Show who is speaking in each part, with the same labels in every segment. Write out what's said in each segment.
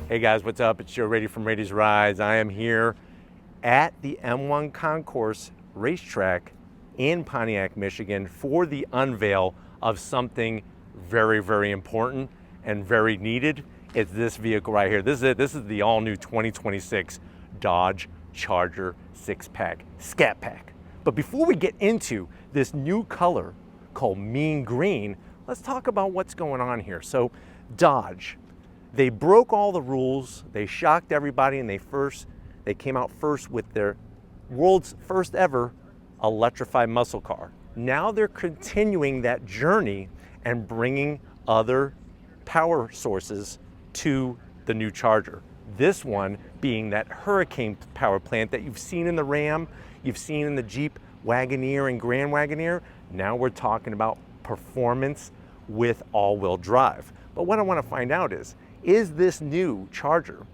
Speaker 1: Hey guys, what's up? It's Joe Rady from Rady's Rides. I am here at the M1 Concourse racetrack in Pontiac, Michigan for the unveil of something very, very important and very needed. It's this vehicle right here. This is it. This is the all-new 2026 Dodge Charger Six-Pack Scat Pack. But before we get into this new color called Mean Green, let's talk about what's going on here. So Dodge, they broke all the rules. They shocked everybody, and they came out first with their world's first ever electrified muscle car. Now they're continuing that journey and bringing other power sources to the new Charger. This one being that Hurricane power plant that you've seen in the Ram, you've seen in the Jeep Wagoneer and Grand Wagoneer. Now we're talking about performance with all-wheel drive. But what I want to find out is this new Charger,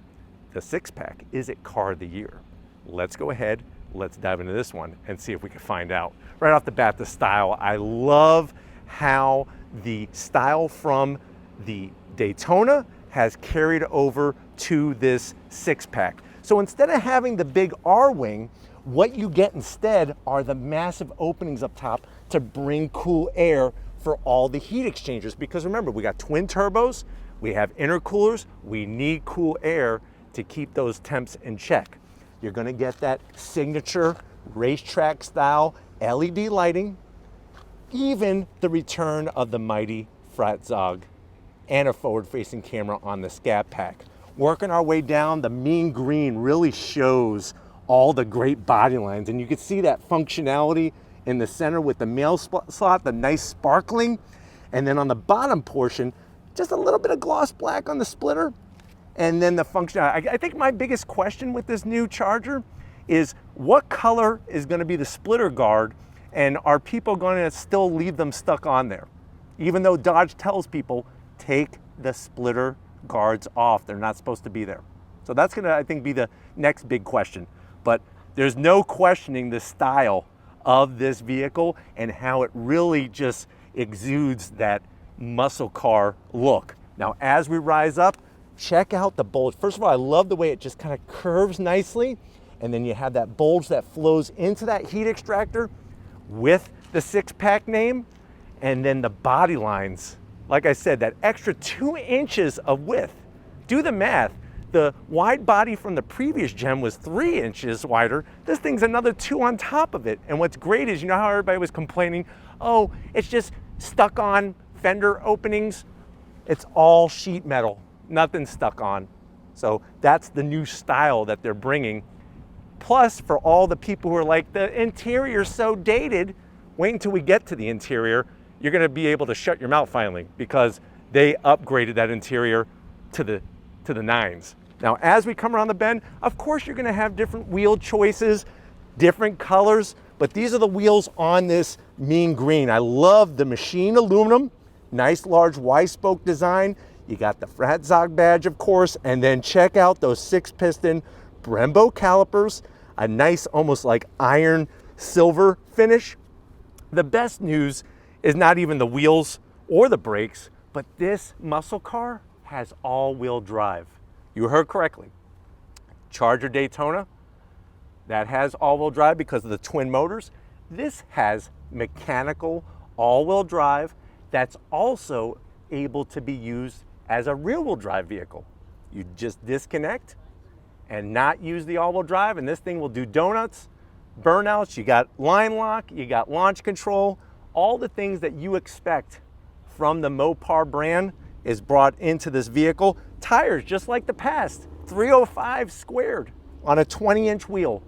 Speaker 1: the six-pack, is it car of the year? Let's go ahead, let's dive into this one and see if we can find out. Right off the bat, the style. I love how the style from the Daytona has carried over to this six-pack. So instead of having the big R-wing, what you get instead are the massive openings up top to bring cool air for all the heat exchangers. Because remember, we got twin turbos, we have intercoolers, we need cool air to keep those temps in check. You're gonna get that signature racetrack style LED lighting, even the return of the mighty Fratzog and a forward-facing camera on the Scat Pack. Working our way down, the Mean Green really shows all the great body lines, and you can see that functionality in the center with the mail slot, the nice sparkling, and then on the bottom portion, just a little bit of gloss black on the splitter, and then the functionality. I think my biggest question with this new Charger is what color is going to be the splitter guard, and are people going to still leave them stuck on there? Even though Dodge tells people, take the splitter guards off. They're not supposed to be there. So that's going to, I think, be the next big question. But there's no questioning the style of this vehicle and how it really just exudes that muscle car look. Now, as we rise up, check out the bulge. First of all, I love the way it just kind of curves nicely, and then you have that bulge that flows into that heat extractor with the six-pack name, and then the body lines. Like I said, that extra 2 inches of width. Do the math. The wide body from the previous gen was 3 inches wider. This thing's another 2 on top of it. And what's great is, you know how everybody was complaining, oh, it's just stuck on fender openings? It's all sheet metal, nothing stuck on. So that's the new style that they're bringing. Plus, for all the people who are like, the interior's so dated, wait until we get to the interior. You're gonna be able to shut your mouth finally, because they upgraded that interior to the nines. Now, as we come around the bend, of course you're gonna have different wheel choices, different colors, but these are the wheels on this Mean Green. I love the machined aluminum, nice large Y-spoke design. You got the Fratzog badge, of course, and then check out those 6-piston Brembo calipers, a nice, almost like iron silver finish. The best news is not even the wheels or the brakes, but this muscle car has all-wheel drive. You heard correctly. Charger Daytona, that has all-wheel drive because of the twin motors. This has mechanical all-wheel drive that's also able to be used as a rear-wheel drive vehicle. You just disconnect and not use the all-wheel drive, and this thing will do donuts, burnouts. You got line lock, you got launch control, all the things that you expect from the Mopar brand is brought into this vehicle. Tires, just like the past, 305 squared on a 20-inch wheel.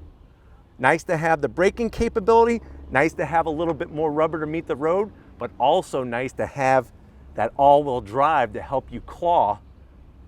Speaker 1: Nice to have the braking capability, nice to have a little bit more rubber to meet the road, but also nice to have that all-wheel drive to help you claw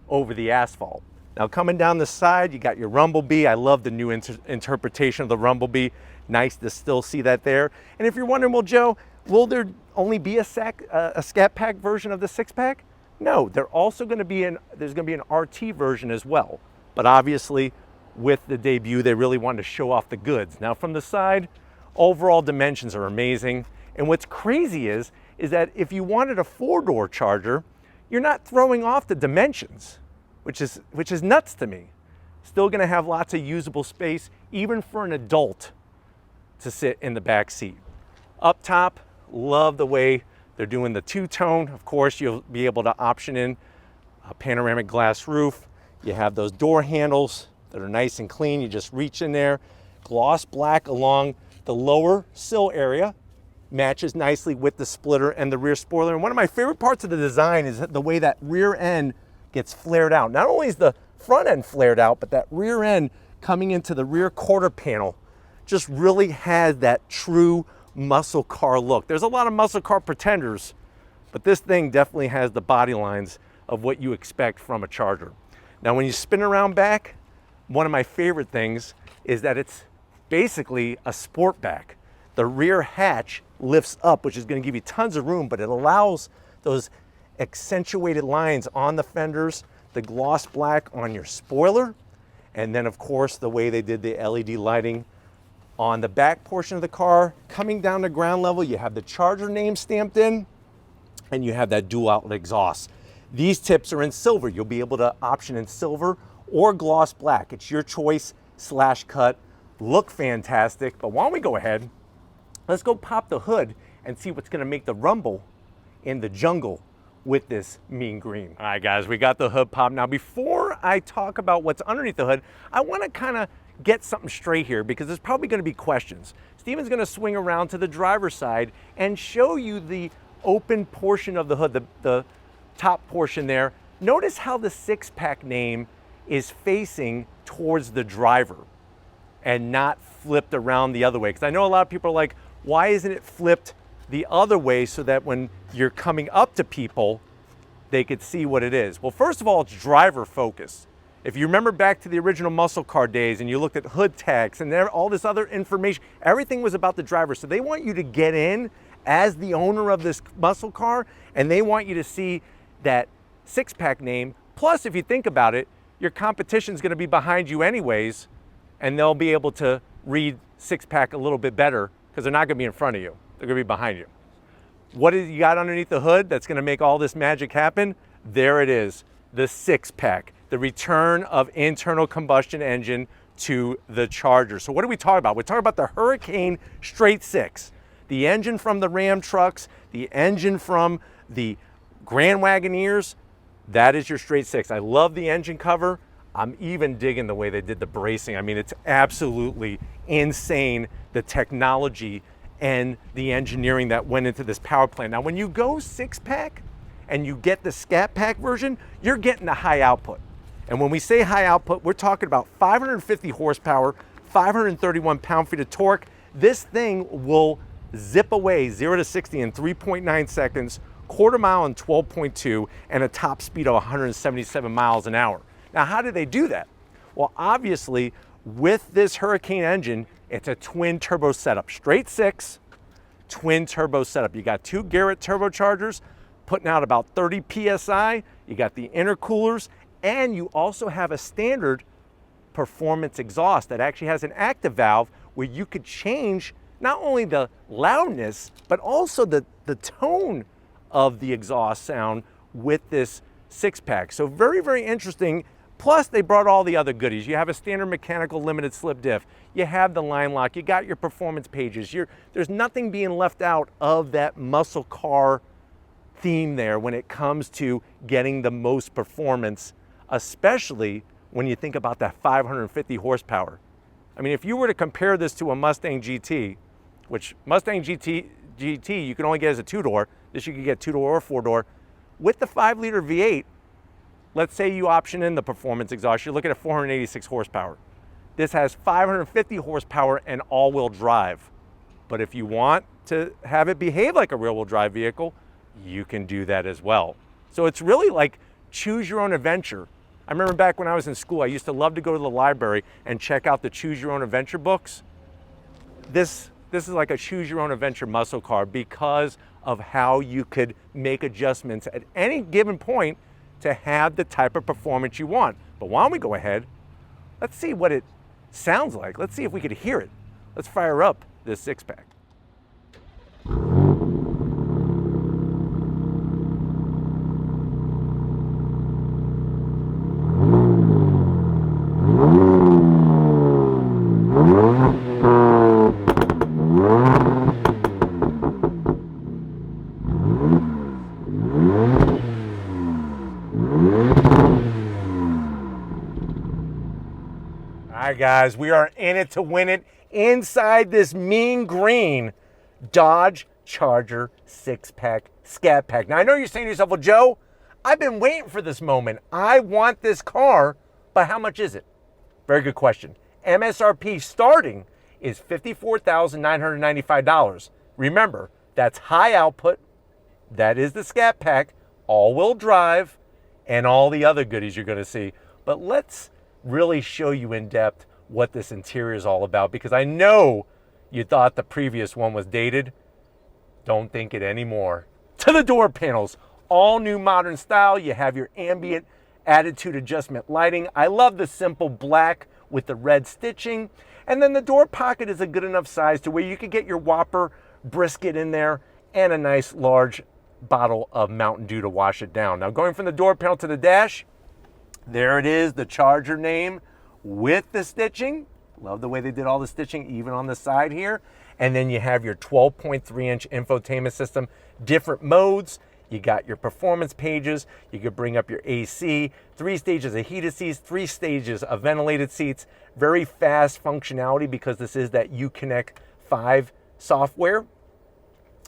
Speaker 1: over the asphalt. Now, coming down the side, you got your Rumblebee. I love the new interpretation of the Rumblebee. Nice to still see that there. And if you're wondering, well, Joe, will there only be a Scat Pack version of the six-pack? No, there's going to be an RT version as well. But obviously, with the debut, they really wanted to show off the goods. Now, from the side, overall dimensions are amazing. And what's crazy is that if you wanted a 4-door Charger, you're not throwing off the dimensions. which is nuts to me. Still gonna have lots of usable space, even for an adult to sit in the back seat. Up top, love the way they're doing the two-tone. Of course, you'll be able to option in a panoramic glass roof. You have those door handles that are nice and clean. You just reach in there. Gloss black along the lower sill area. Matches nicely with the splitter and the rear spoiler. And one of my favorite parts of the design is the way that rear end gets flared out. Not only is the front end flared out, but that rear end coming into the rear quarter panel just really has that true muscle car look. There's a lot of muscle car pretenders, but this thing definitely has the body lines of what you expect from a Charger. Now, when you spin around back, one of my favorite things is that it's basically a sport back. The rear hatch lifts up, which is going to give you tons of room, but it allows those accentuated lines on the fenders, the gloss black on your spoiler, and then of course the way they did the LED lighting on the back portion of the car. Coming down to ground level, you have the Charger name stamped in, and you have that dual outlet exhaust. These tips are in silver. You'll be able to option in silver or gloss black. It's your choice / cut. Look fantastic, but why don't we go ahead, let's go pop the hood and see what's gonna make the rumble in the jungle with this mean green. All right, guys, we got the hood pop. Now, before I talk about what's underneath the hood, I wanna kinda get something straight here because there's probably gonna be questions. Steven's gonna swing around to the driver's side and show you the open portion of the hood, the top portion there. Notice how the six-pack name is facing towards the driver and not flipped around the other way. Because I know a lot of people are like, why isn't it flipped the other way so that when you're coming up to people, they could see what it is? Well, first of all, it's driver focused. If you remember back to the original muscle car days and you looked at hood tags and all this other information, everything was about the driver. So they want you to get in as the owner of this muscle car, and they want you to see that six-pack name. Plus, if you think about it, your competition's gonna be behind you anyways, and they'll be able to read six-pack a little bit better because they're not gonna be in front of you. They're gonna be behind you. What is you got underneath the hood that's gonna make all this magic happen? There it is, the six-pack, the return of internal combustion engine to the Charger. So what are we talking about? We're talking about the Hurricane Straight Six. The engine from the Ram trucks, the engine from the Grand Wagoneers, that is your Straight Six. I love the engine cover. I'm even digging the way they did the bracing. I mean, it's absolutely insane, the technology and the engineering that went into this power plant. Now, when you go six-pack and you get the Scat Pack version, you're getting the high output. And when we say high output, we're talking about 550 horsepower, 531 pound-feet of torque. This thing will zip away 0 to 60 in 3.9 seconds, quarter mile in 12.2, and a top speed of 177 miles an hour. Now, how did they do that? Well, obviously, with this Hurricane engine, it's a twin turbo setup. Straight six, twin turbo setup. You got 2 Garrett turbochargers putting out about 30 PSI. You got the intercoolers, and you also have a standard performance exhaust that actually has an active valve where you could change not only the loudness, but also the tone of the exhaust sound with this six-pack. So very, very interesting. Plus, they brought all the other goodies. You have a standard mechanical limited slip diff. You have the line lock. You got your performance pages. There's nothing being left out of that muscle car theme there when it comes to getting the most performance, especially when you think about that 550 horsepower. I mean, if you were to compare this to a Mustang GT, which Mustang GT you can only get as a two-door. This you can get two-door or four-door. With the 5-liter V8, let's say you option in the performance exhaust, you're looking at 486 horsepower. This has 550 horsepower and all-wheel drive. But if you want to have it behave like a rear-wheel drive vehicle, you can do that as well. So it's really like choose your own adventure. I remember back when I was in school, I used to love to go to the library and check out the choose your own adventure books. This is like a choose your own adventure muscle car because of how you could make adjustments at any given point to have the type of performance you want. But why don't we go ahead, let's see what it sounds like. Let's see if we could hear it. Let's fire up this six-pack. right, guys, we are in it to win it inside this mean green Dodge Charger six-pack Scat Pack. Now, I know you're saying to yourself, well, Joe, I've been waiting for this moment. I want this car, but how much is it? Very good question. MSRP starting is $54,995. Remember, that's high output. That is the Scat Pack, all-wheel drive, and all the other goodies you're going to see. But let's really show you in depth what this interior is all about, because I know you thought the previous one was dated. Don't think it anymore. To the door panels, all new modern style. You have your ambient attitude adjustment lighting. I love the simple black with the red stitching. And then the door pocket is a good enough size to where you could get your Whopper brisket in there and a nice large bottle of Mountain Dew to wash it down. Now, going from the door panel to the dash, there it is, the Charger name with the stitching. Love the way they did all the stitching even on the side here. And then you have your 12.3-inch infotainment system, different modes. You got your performance pages. You could bring up your AC, 3 stages of heated seats, 3 stages of ventilated seats. Very fast functionality because this is that Uconnect 5 software.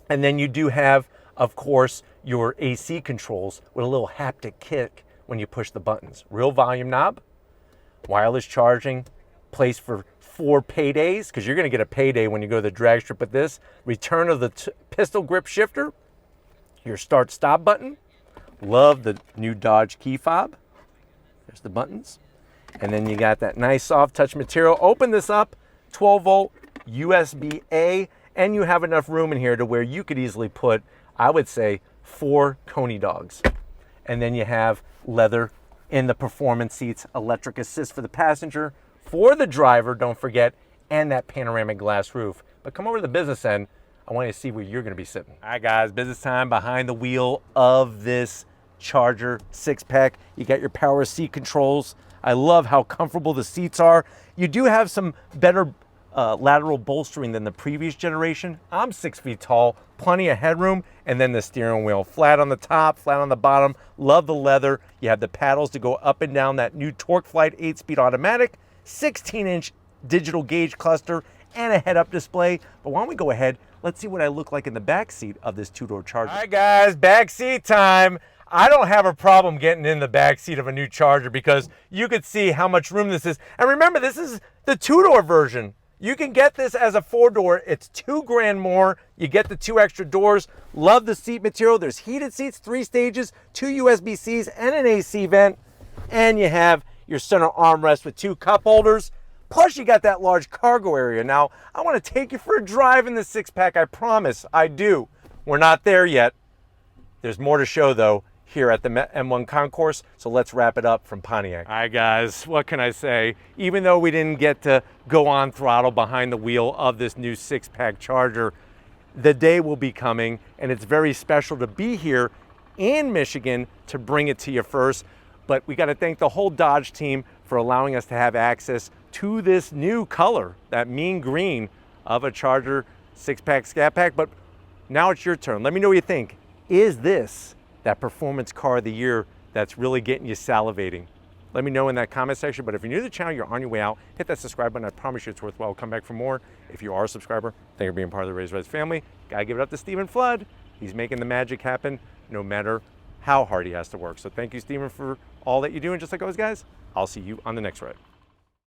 Speaker 1: And then you do have, of course, your AC controls with a little haptic kick when you push the buttons. Real volume knob, wireless charging, place for 4 paydays, because you're going to get a payday when you go to the drag strip with this. Return of the pistol grip shifter, your start-stop button. Love the new Dodge key fob. There's the buttons. And then you got that nice soft touch material. Open this up, 12-volt USB-A, and you have enough room in here to where you could easily put, I would say, 4 Coney dogs. And then you have leather in the performance seats, electric assist for the passenger, for the driver, don't forget, and that panoramic glass roof. But come over to the business end. I want you to see where you're going to be sitting. All right, guys, business time behind the wheel of this Charger six-pack. You got your power seat controls. I love how comfortable the seats are. You do have some better lateral bolstering than the previous generation. I'm 6 feet tall, plenty of headroom, and then the steering wheel. Flat on the top, flat on the bottom. Love the leather. You have the paddles to go up and down that new Torque Flight 8-speed automatic, 16-inch digital gauge cluster, and a head-up display. But why don't we go ahead, let's see what I look like in the back seat of this two-door Charger. All right, guys, back seat time. I don't have a problem getting in the back seat of a new Charger because you could see how much room this is. And remember, this is the two-door version. You can get this as a 4-door. It's $2 grand more. You get the 2 extra doors. Love the seat material. There's heated seats, 3 stages, 2 USB-Cs, and an AC vent. And you have your center armrest with 2 cup holders. Plus, you got that large cargo area. Now, I want to take you for a drive in the six-pack. I promise, I do. We're not there yet. There's more to show, though, here at the M1 Concourse, so let's wrap it up from Pontiac. All right, guys, what can I say? Even though we didn't get to go on throttle behind the wheel of this new six-pack Charger, the day will be coming, and it's very special to be here in Michigan to bring it to you first. But we got to thank the whole Dodge team for allowing us to have access to this new color, that mean green of a Charger six-pack Scat Pack. But now it's your turn. Let me know what you think. Is this that performance car of the year that's really getting you salivating? Let me know in that comment section. But if you're new to the channel, you're on your way out, hit that subscribe button. I promise you it's worthwhile. Come back for more. If you are a subscriber, thank you for being part of the Raised Reds family. Gotta give it up to Stephen Flood. He's making the magic happen no matter how hard he has to work. So thank you, Stephen, for all that you do. And just like always, guys, I'll see you on the next ride.